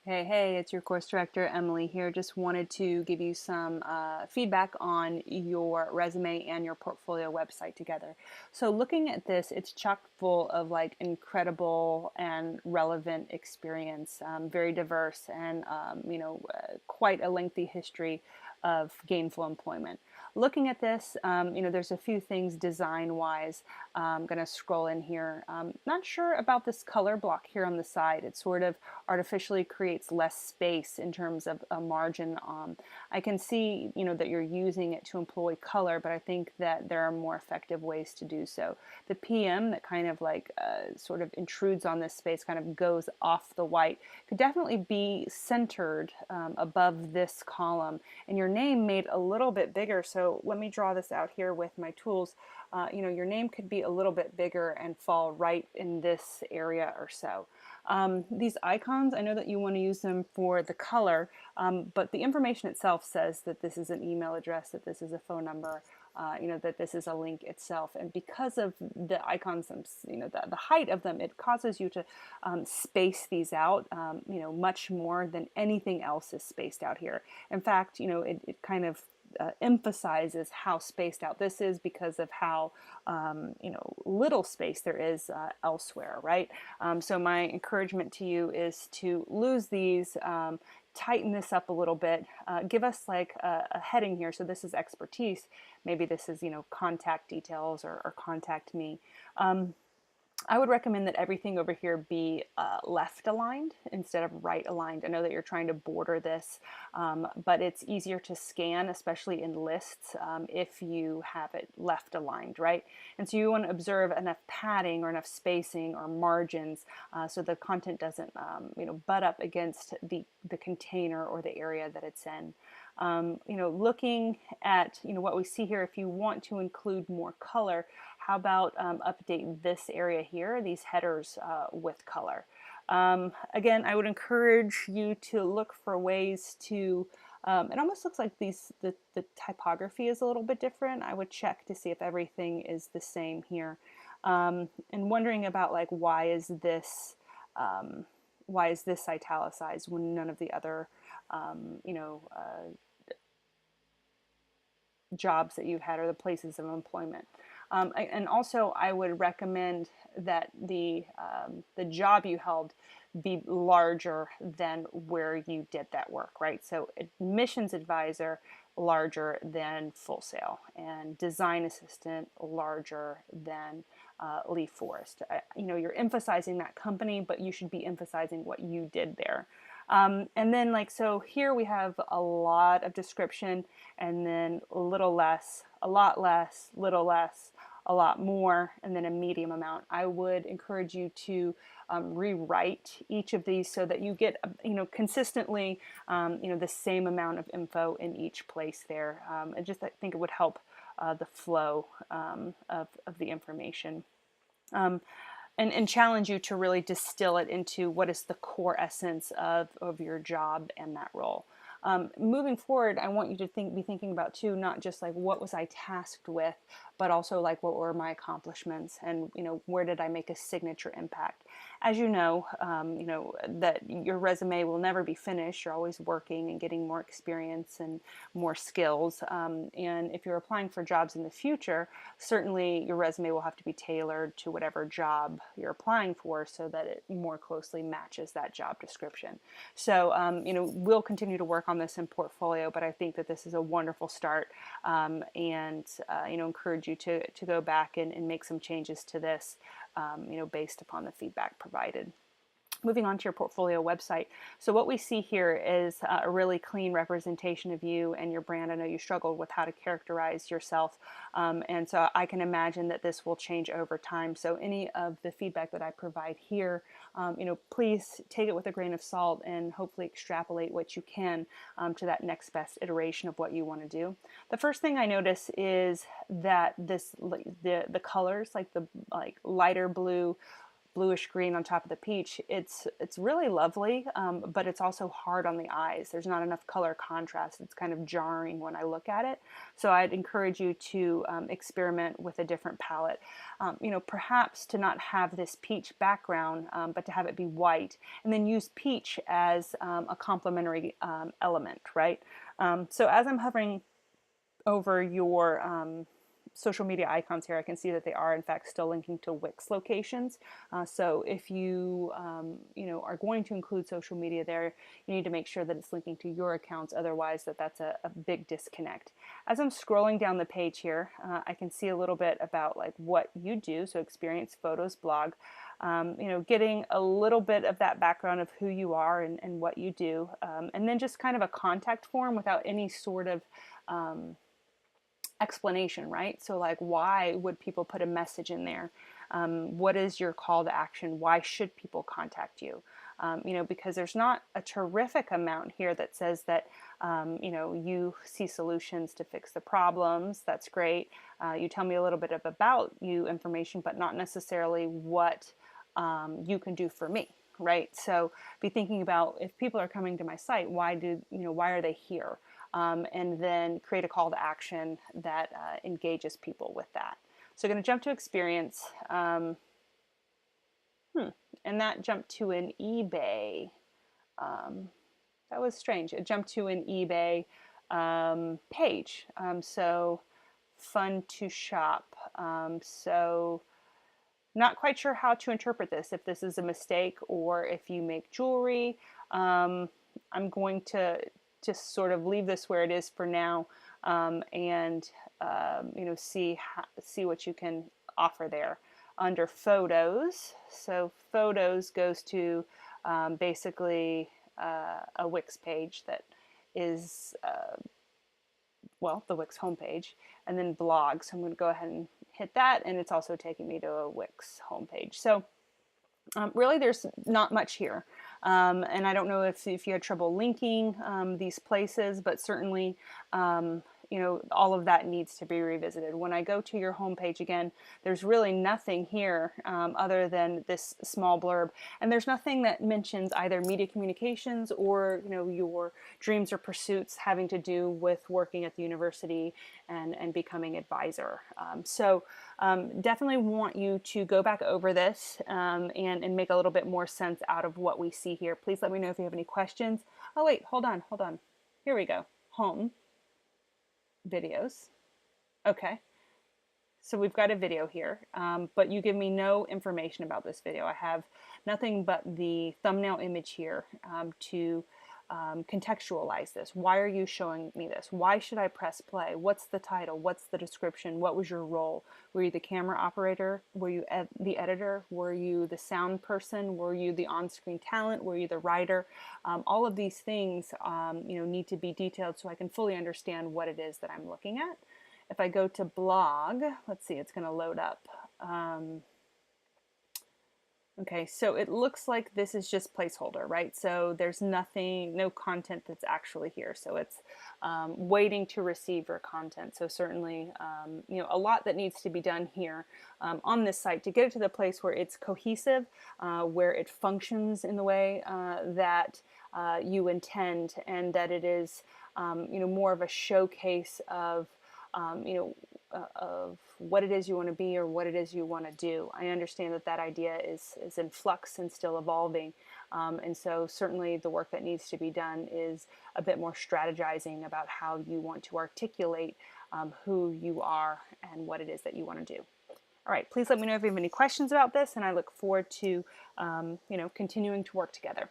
Hey, it's your course director, Emily here. Just wanted to give you some feedback on your resume and your portfolio website together. So looking at this, it's chock full of like incredible and relevant experience, very diverse and, quite a lengthy history of gainful employment. Looking at this, there's a few things design-wise. I'm going to scroll in here. Not sure about this color block here on the side. It sort of artificially creates less space in terms of a margin. I can see, that you're using it to employ color, but I think that there are more effective ways to do so. The PM that kind of like sort of intrudes on this space, kind of goes off the white, could definitely be centered above this column, and your name made a little bit bigger. So let me draw this out here with my tools. Your name could be a little bit bigger and fall right in this area or so. These icons, I know that you want to use them for the color, but the information itself says that this is an email address, that this is a phone number, that this is a link itself. And because of the icons, the height of them, it causes you to space these out, much more than anything else is spaced out here. In fact, it kind of emphasizes how spaced out this is because of how little space there is elsewhere, right? So my encouragement to you is to lose these, tighten this up a little bit, give us like a heading here. So this is expertise. Maybe this is, contact details or contact me. I would recommend that everything over here be left aligned instead of right aligned. I know that you're trying to border this, but it's easier to scan, especially in lists, if you have it left aligned, right? And so you want to observe enough padding or enough spacing or margins so the content doesn't, butt up against the container or the area that it's in. Looking at what we see here, if you want to include more color, how about update this area here, these headers with color. Again, I would encourage you to look for ways to, it almost looks like the typography is a little bit different. I would check to see if everything is the same here. And wondering about like why is this italicized when none of the other jobs that you've had or the places of employment. And also, I would recommend that the job you held be larger than where you did that work, right? So admissions advisor, larger than Full Sail, and design assistant, larger than Lee Forest. You're emphasizing that company, but you should be emphasizing what you did there. And then so here we have a lot of description, and then a little less, a lot less, little less, a lot more, and then a medium amount. I would encourage you to rewrite each of these so that you get, consistently, the same amount of info in each place there. I think it would help the flow of the information. And challenge you to really distill it into what is the core essence of your job and that role. Moving forward, I want you to be thinking about too, not just like what was I tasked with, but also like what were my accomplishments, and where did I make a signature impact. As that your resume will never be finished. You're always working and getting more experience and more skills. And if you're applying for jobs in the future, certainly your resume will have to be tailored to whatever job you're applying for so that it more closely matches that job description. So, we'll continue to work on this in portfolio, but I think that this is a wonderful start, and encourage you to go back and make some changes to this, based upon the feedback provided. Moving on to your portfolio website. So what we see here is a really clean representation of you and your brand. I know you struggled with how to characterize yourself, and so I can imagine that this will change over time. So any of the feedback that I provide here, please take it with a grain of salt and hopefully extrapolate what you can to that next best iteration of what you want to do. The first thing I notice is that the colors, like the lighter blue, bluish green on top of the peach, it's really lovely, but it's also hard on the eyes. There's not enough color contrast. It's kind of jarring when I look at it. So I'd encourage you to experiment with a different palette. Perhaps to not have this peach background, but to have it be white, and then use peach as a complementary element, right? So as I'm hovering over your social media icons here, I can see that they are in fact still linking to Wix locations. So if you are going to include social media there, you need to make sure that it's linking to your accounts. Otherwise, that's a big disconnect. As I'm scrolling down the page here, I can see a little bit about like what you do. So Experience Photos blog. Getting a little bit of that background of who you are and what you do, and then just kind of a contact form without any sort of explanation, right? So like, why would people put a message in there? What is your call to action? Why should people contact you? Because there's not a terrific amount here that says that, you see solutions to fix the problems. That's great. You tell me a little bit of about you information, but not necessarily what you can do for me, right? So be thinking about, if people are coming to my site, why are they here? And then create a call to action that engages people with that. So I'm going to jump to Experience, and that jumped to an eBay. That was strange. It jumped to an eBay page. So fun to shop. So not quite sure how to interpret this, if this is a mistake or if you make jewelry. I'm going to just sort of leave this where it is for now, and see what you can offer there under photos. So photos goes to basically a Wix page that is the Wix homepage, and then blog. So I'm going to go ahead and hit that, and it's also taking me to a Wix homepage. So really, there's not much here. And I don't know if you had trouble linking these places, but certainly, all of that needs to be revisited. When I go to your homepage again, there's really nothing here other than this small blurb. And there's nothing that mentions either media communications or, your dreams or pursuits having to do with working at the university and becoming advisor. Definitely want you to go back over this and make a little bit more sense out of what we see here. Please let me know if you have any questions. Oh, wait, hold on. Here we go. Home. Videos. Okay. So we've got a video here, but you give me no information about this video. I have nothing but the thumbnail image here to contextualize this. Why are you showing me this? Why should I press play? What's the title? What's the description? What was your role? Were you the camera operator? Were you the editor? Were you the sound person? Were you the on-screen talent? Were you the writer? All of these things need to be detailed so I can fully understand what it is that I'm looking at. If I go to blog, let's see, it's going to load up. Okay, so it looks like this is just placeholder, right? So there's no content that's actually here. So it's waiting to receive your content. So certainly, a lot that needs to be done here on this site to get it to the place where it's cohesive, where it functions in the way that you intend, and that it is, more of a showcase of of what it is you want to be or what it is you want to do. I understand that idea is in flux and still evolving. And so certainly the work that needs to be done is a bit more strategizing about how you want to articulate who you are and what it is that you want to do. All right, please let me know if you have any questions about this, and I look forward to continuing to work together.